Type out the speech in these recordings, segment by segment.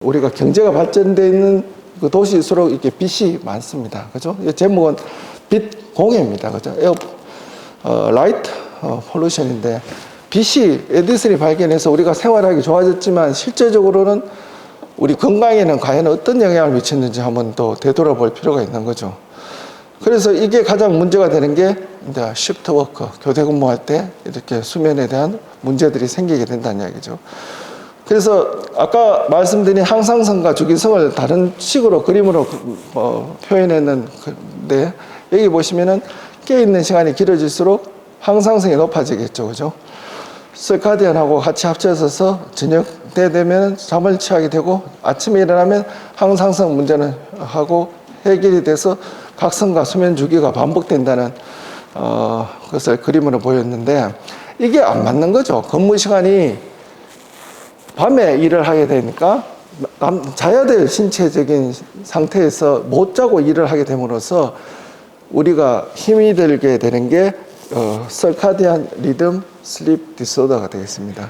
우리가 경제가 발전되어 있는 그 도시일수록 이렇게 빛이 많습니다. 그죠? 제목은 빛 공해입니다. 그죠? 라이트 폴루션인데, 빛이 에디슨이 발견해서 우리가 생활하기 좋아졌지만 실제적으로는 우리 건강에는 과연 어떤 영향을 미쳤는지 한번 또 되돌아볼 필요가 있는 거죠. 그래서 이게 가장 문제가 되는 게 이제 시프트 워크, 교대 근무할 때 이렇게 수면에 대한 문제들이 생기게 된다는 이야기죠. 그래서 아까 말씀드린 항상성과 주기성을 다른 식으로 그림으로 표현했는데, 여기 보시면은 깨어있는 시간이 길어질수록 항상성이 높아지겠죠. 그죠? 서카디안하고 같이 합쳐져서 저녁 때 되면 잠을 취하게 되고, 아침에 일어나면 항상성 문제는 하고 해결이 돼서 각성과 수면 주기가 반복된다는 것을 그림으로 보였는데, 이게 안 맞는 거죠. 근무 시간이 밤에 일을 하게 되니까 자야 될 신체적인 상태에서 못 자고 일을 하게 됨으로써 우리가 힘이 들게 되는 게 서카디안 리듬 슬립 디소더가 되겠습니다.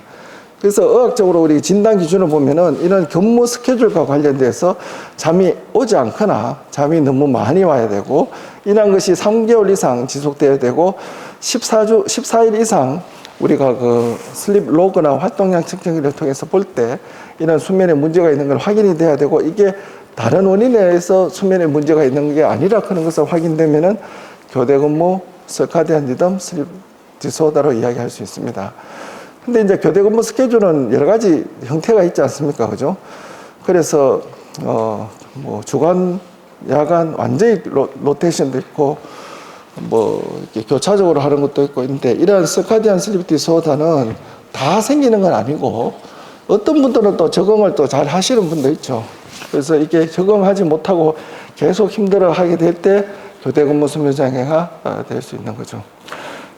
그래서 의학적으로 우리 진단 기준을 보면은 이런 근무 스케줄과 관련돼서 잠이 오지 않거나 잠이 너무 많이 와야 되고, 이런 것이 3개월 이상 지속돼야 되고, 14일 이상 우리가 그 슬립 로그나 활동량 측정기를 통해서 볼 때 이런 수면에 문제가 있는 걸 확인이 돼야 되고, 이게 다른 원인에 의해서 수면에 문제가 있는 게 아니라 그런 것을 확인되면은 교대 근무 서카디안 리듬 슬립 디소더로 이야기할 수 있습니다. 근데 이제 교대 근무 스케줄은 여러 가지 형태가 있지 않습니까? 그죠? 그래서 뭐 주간, 야간 완전히 로테이션도 있고, 뭐 이렇게 교차적으로 하는 것도 있고 있는데, 이러한 서카디안 슬립 디소더는 다 생기는 건 아니고, 어떤 분들은 또 적응을 또 잘 하시는 분도 있죠. 그래서 이게 적응하지 못하고 계속 힘들어 하게 될 때 교대 근무 수면 장애가 될 수 있는 거죠.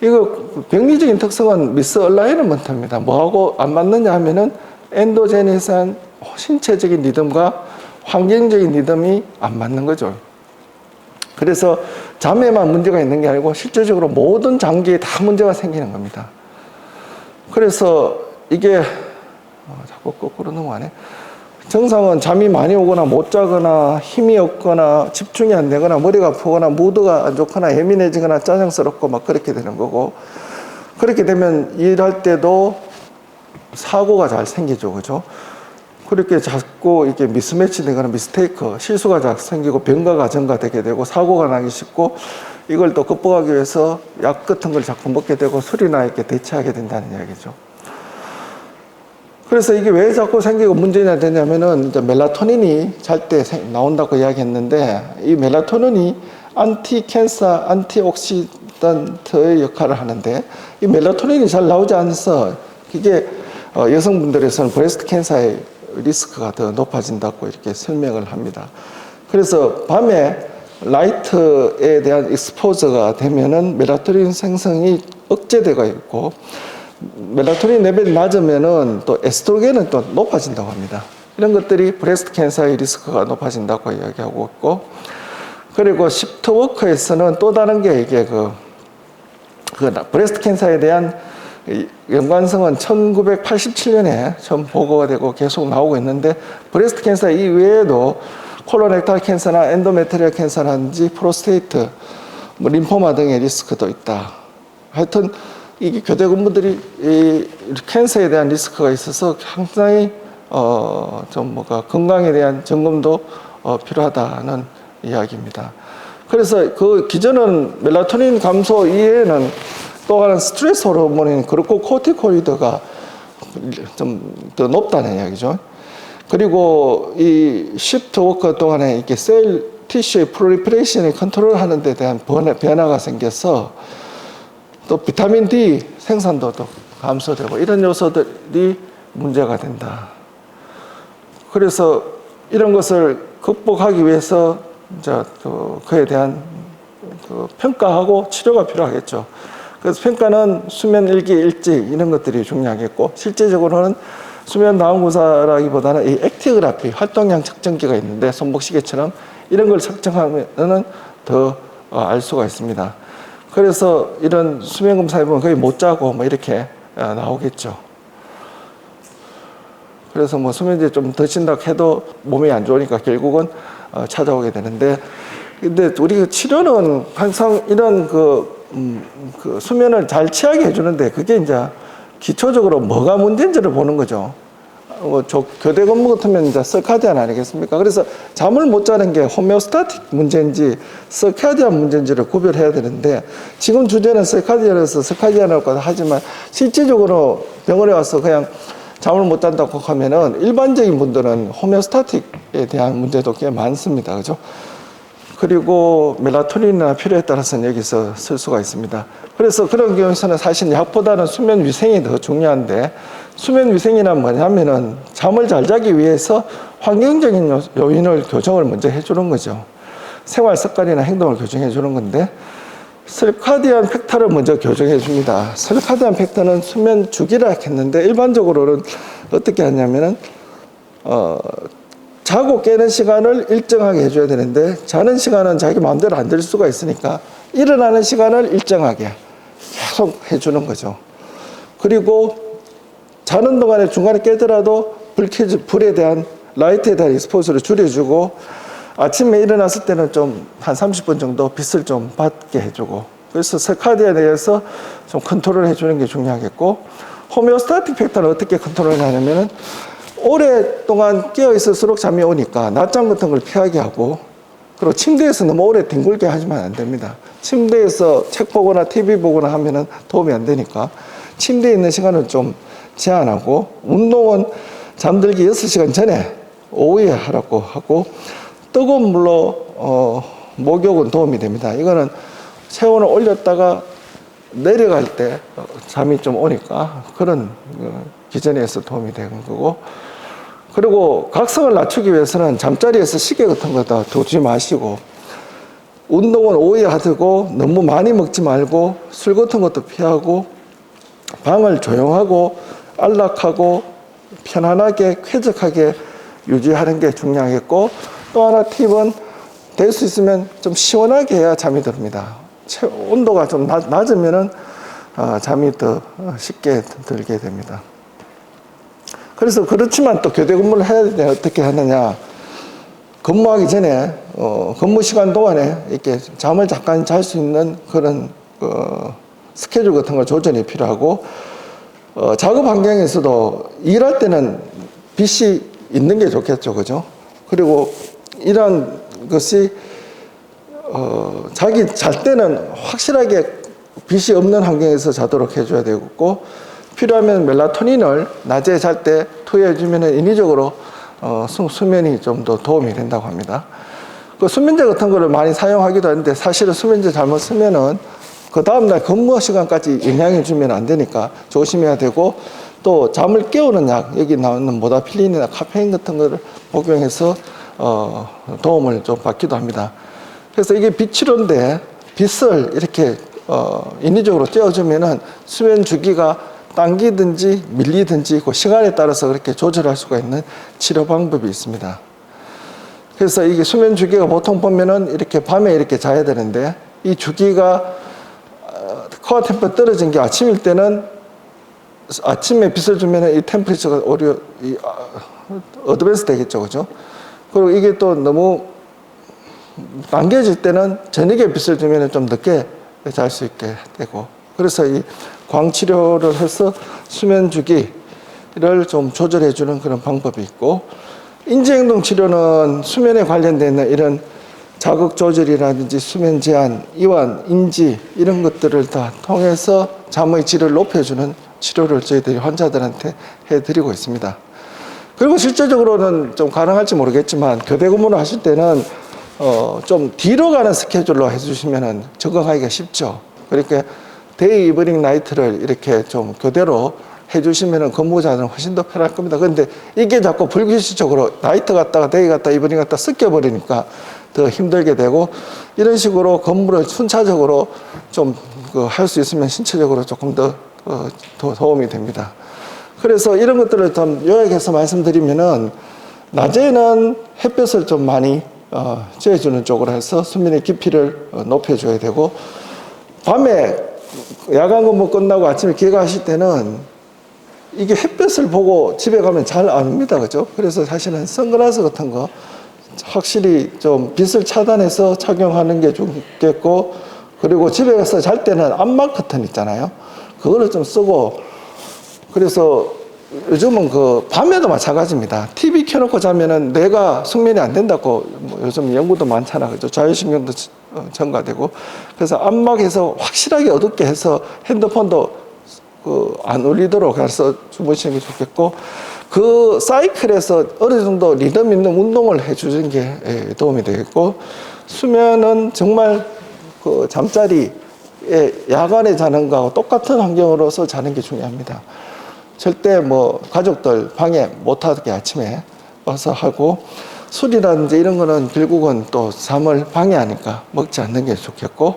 이거 병리적인 특성은 미스얼라이먼트입니다. 뭐하고 안 맞느냐 하면은 엔도제니스한 신체적인 리듬과 환경적인 리듬이 안 맞는 거죠. 그래서 잠에만 문제가 있는 게 아니고 실질적으로 모든 장기에 다 문제가 생기는 겁니다. 그래서 이게 자꾸 거꾸로 넘어가네. 정상은 잠이 많이 오거나 못 자거나 힘이 없거나 집중이 안 되거나 머리가 아프거나 무드가 안 좋거나 예민해지거나 짜증스럽고 막 그렇게 되는 거고, 그렇게 되면 일할 때도 사고가 잘 생기죠. 그죠? 그렇게 자꾸 이렇게 미스매치 되거나 미스테이크, 실수가 자꾸 생기고 병가가 전가되게 되고 사고가 나기 쉽고, 이걸 또 극복하기 위해서 약 같은 걸 자꾸 먹게 되고 술이나 이렇게 대체하게 된다는 이야기죠. 그래서 이게 왜 자꾸 생기고 문제가 되냐면은 이제 멜라토닌이 잘 때 나온다고 이야기했는데, 이 멜라토닌이 안티캔서, 안티옥시던트의 역할을 하는데, 이 멜라토닌이 잘 나오지 않아서 이게 여성분들에서는 브레스트 캔서의 리스크가 더 높아진다고 이렇게 설명을 합니다. 그래서 밤에 라이트에 대한 익스포저가 되면은 멜라토닌 생성이 억제되고 있고, 멜라토닌 레벨이 낮으면은 또 에스트로겐은 또 높아진다고 합니다. 이런 것들이 브레스트 캔서의 리스크가 높아진다고 이야기하고 있고, 그리고 시프트 워크에서는 또 다른 게 이게 그 브레스트 캔서에 대한 연관성은 1987년에 처음 보고가 되고 계속 나오고 있는데, 브레스트 캔서 이외에도 콜로렉탈 캔서나 엔도메트리얼 캔서라든지 프로스테이트, 뭐 림포마 등의 리스크도 있다. 하여튼 이게 교대 근무들이 이 캔서에 대한 리스크가 있어서 상당히 좀 뭐가 건강에 대한 점검도 필요하다는 이야기입니다. 그래서 그 기존은 멜라토닌 감소 이외에는 또 하나 스트레스 호르몬인 글루코코티코이드가 좀 더 높다는 이야기죠. 그리고 이 시프트 워크 동안에 이렇게 셀 티슈의 프롤리페레이션을 컨트롤하는 데 대한 변화가 생겨서 또 비타민 D 생산도 또 감소되고, 이런 요소들이 문제가 된다. 그래서 이런 것을 극복하기 위해서 이제 또 그에 대한 그 평가하고 치료가 필요하겠죠. 그래서 평가는 수면 일기 일지 이런 것들이 중요하겠고, 실제적으로는 수면 다운구사라기보다는 이 액티그라피 활동량 측정기가 있는데 손목시계처럼 이런 걸 측정하면은 더 알 수가 있습니다. 그래서 이런 수면 검사해 보면 거의 못 자고 뭐 이렇게 나오겠죠. 그래서 뭐 수면제 좀 드신다 해도 몸이 안 좋으니까 결국은 찾아오게 되는데, 근데 우리 치료는 항상 이런 그 수면을 잘 취하게 해주는데, 그게 이제 기초적으로 뭐가 문제인지를 보는 거죠. 교대 근무 같으면 이제 서카디안 아니겠습니까? 그래서 잠을 못 자는 게 호메오스타틱 문제인지 서카디안 문제인지를 구별해야 되는데, 지금 주제는 서카디안에서 서카디안이라고 하지만 실질적으로 병원에 와서 그냥 잠을 못 잔다고 하면은 일반적인 분들은 호메오스타틱에 대한 문제도 꽤 많습니다. 그죠? 그리고 멜라토닌이나 필요에 따라서는 여기서 쓸 수가 있습니다. 그래서 그런 경우에서는 사실 약보다는 수면 위생이 더 중요한데, 수면 위생이란 뭐냐면은 잠을 잘 자기 위해서 환경적인 요인을 교정을 먼저 해주는 거죠. 생활 습관이나 행동을 교정해 주는 건데, 설카디안 팩터를 먼저 교정해 줍니다. 설카디안 팩터는 수면 주기라 했는데, 일반적으로는 어떻게 하냐면은 자고 깨는 시간을 일정하게 해줘야 되는데, 자는 시간은 자기 마음대로 안 될 수가 있으니까 일어나는 시간을 일정하게 계속 해주는 거죠. 그리고 자는 동안에 중간에 깨더라도 불에 대한 라이트에 대한 익스포즈를 줄여주고, 아침에 일어났을 때는 좀 한 30분 정도 빛을 좀 받게 해주고, 그래서 설카디안에 대해서 좀 컨트롤 해주는 게 중요하겠고, 호메오스타틱 팩터는 어떻게 컨트롤 하냐면은 오랫동안 깨어 있을수록 잠이 오니까 낮잠 같은 걸 피하게 하고, 그리고 침대에서 너무 오래 뒹굴게 하지만 안 됩니다. 침대에서 책 보거나 TV 보거나 하면은 도움이 안 되니까 침대에 있는 시간을 좀 제한하고, 운동은 잠들기 6시간 전에 오후에 하라고 하고, 뜨거운 물로 목욕은 도움이 됩니다. 이거는 체온을 올렸다가 내려갈 때 잠이 좀 오니까 그런 기전에서 도움이 되는 거고, 그리고 각성을 낮추기 위해서는 잠자리에서 시계 같은 거 다 두지 마시고, 운동은 오후에 하고, 너무 많이 먹지 말고, 술 같은 것도 피하고, 방을 조용하고 안락하고 편안하게 쾌적하게 유지하는 게 중요하겠고, 또 하나 팁은 될 수 있으면 좀 시원하게 해야 잠이 듭니다. 온도가 좀 낮으면은 잠이 더 쉽게 들게 됩니다. 그래서 그렇지만 또 교대 근무를 해야 될 때 어떻게 하느냐, 근무하기 전에 근무 시간 동안에 이렇게 잠을 잠깐 잘 수 있는 그런 스케줄 같은 걸 조절이 필요하고, 작업 환경에서도 일할 때는 빛이 있는 게 좋겠죠, 그죠? 그리고 이런 것이 자기 잘 때는 확실하게 빛이 없는 환경에서 자도록 해줘야 되고, 필요하면 멜라토닌을 낮에 잘 때 투여해주면 인위적으로 수면이 좀 더 도움이 된다고 합니다. 그 수면제 같은 거를 많이 사용하기도 하는데, 사실은 수면제 잘못 쓰면은 그 다음날 근무 시간까지 영향을 주면 안 되니까 조심해야 되고, 또 잠을 깨우는 약, 여기 나오는 모다필린이나 카페인 같은 거를 복용해서 도움을 좀 받기도 합니다. 그래서 이게 빛치료인데, 빛을 이렇게 인위적으로 쬐어주면은 수면 주기가 당기든지 밀리든지 그 시간에 따라서 그렇게 조절할 수가 있는 치료 방법이 있습니다. 그래서 이게 수면 주기가 보통 보면은 이렇게 밤에 이렇게 자야 되는데, 이 주기가 코어 템퍼 떨어진 게 아침일 때는 아침에 빛을 주면은 이 템퍼리처가 어드밴스 되겠죠, 그죠? 그리고 이게 또 너무 당겨질 때는 저녁에 빛을 주면은 좀 늦게 잘 수 있게 되고, 그래서 이 광치료를 해서 수면 주기를 좀 조절해 주는 그런 방법이 있고, 인지행동 치료는 수면에 관련된 이런 자극 조절이라든지 수면 제한, 이완, 인지 이런 것들을 다 통해서 잠의 질을 높여주는 치료를 저희들이 환자들한테 해드리고 있습니다. 그리고 실제적으로는 좀 가능할지 모르겠지만, 교대 근무를 하실 때는 좀 뒤로 가는 스케줄로 해주시면 적응하기가 쉽죠. 그러니까 데이, 이브닝, 나이트를 이렇게 좀 교대로 해주시면 근무자들은 훨씬 더 편할 겁니다. 그런데 이게 자꾸 불규칙적으로 나이트 갔다가 데이 갔다가 이브닝 갔다가 섞여버리니까 더 힘들게 되고, 이런 식으로 근무를 순차적으로 좀 할 수 있으면 신체적으로 조금 더 도움이 됩니다. 그래서 이런 것들을 좀 요약해서 말씀드리면은, 낮에는 햇볕을 좀 많이 쬐어주는 쪽으로 해서 수면의 깊이를 높여줘야 되고, 밤에 야간 근무 끝나고 아침에 귀가하실 때는 이게 햇볕을 보고 집에 가면 잘 안 옵니다. 그죠? 그래서 사실은 선글라스 같은 거 확실히 좀 빛을 차단해서 착용하는 게 좋겠고, 그리고 집에 가서 잘 때는 암막 커튼 있잖아요. 그거를 좀 쓰고, 그래서 요즘은 그 밤에도 마찬가지입니다. TV 켜놓고 자면은 뇌가 숙면이 안 된다고 뭐 요즘 연구도 많잖아. 그죠? 자율신경도 증가되고. 그래서 암막해서 확실하게 어둡게 해서 핸드폰도 안 울리도록 해서 주무시는 게 좋겠고, 그 사이클에서 어느 정도 리듬 있는 운동을 해주는 게 도움이 되겠고, 수면은 정말 그 잠자리에 야간에 자는 거하고 똑같은 환경으로서 자는 게 중요합니다. 절대 뭐 가족들 방해 못하게 아침에 와서 하고, 술이라든지 이런 거는 결국은 또 잠을 방해하니까 먹지 않는 게 좋겠고,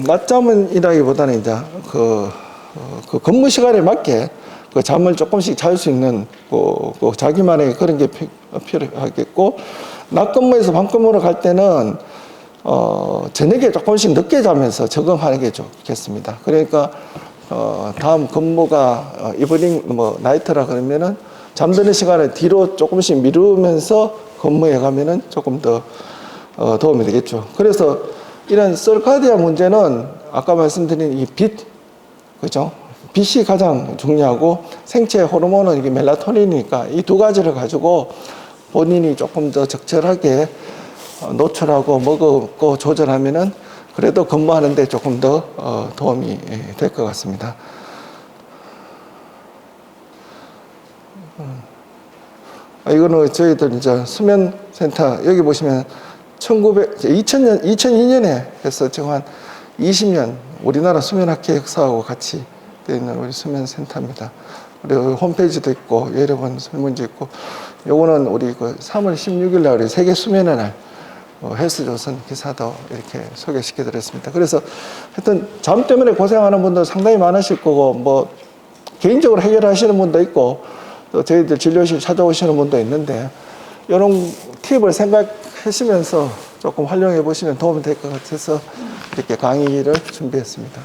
낮잠은이라기보다는 이제 그 근무 시간에 맞게 그 잠을 조금씩 잘 수 있는 그 자기만의 그런 게 필요하겠고, 낮 근무에서 밤 근무로 갈 때는 저녁에 조금씩 늦게 자면서 적응하는 게 좋겠습니다. 그러니까 다음 근무가 이브닝 뭐 나이트라 그러면은 잠드는 시간을 뒤로 조금씩 미루면서 근무해 가면은 조금 더 도움이 되겠죠. 그래서 이런 서카디안 문제는 아까 말씀드린 이 빛, 그죠? 빛이 가장 중요하고, 생체 호르몬은 이게 멜라토닌이니까 이 두 가지를 가지고 본인이 조금 더 적절하게 노출하고 먹고 조절하면은 그래도 근무하는데 조금 더 도움이 될 것 같습니다. 이거는 저희들 이제 수면센터, 여기 보시면 2002년에 해서 지금 한 20년 우리나라 수면학회 역사하고 같이 되어 있는 우리 수면센터입니다. 그리고 홈페이지도 있고 여러 번 설문지 있고, 요거는 우리 그 3월 16일 날 우리 세계 수면의 날 헬스조선 기사도 이렇게 소개시켜 드렸습니다. 그래서 하여튼 잠 때문에 고생하는 분들 상당히 많으실 거고, 뭐 개인적으로 해결하시는 분도 있고, 또 저희들 진료실 찾아오시는 분도 있는데, 이런 팁을 생각하시면서 조금 활용해 보시면 도움이 될 것 같아서 이렇게 강의를 준비했습니다.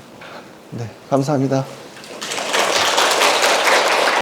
네, 감사합니다.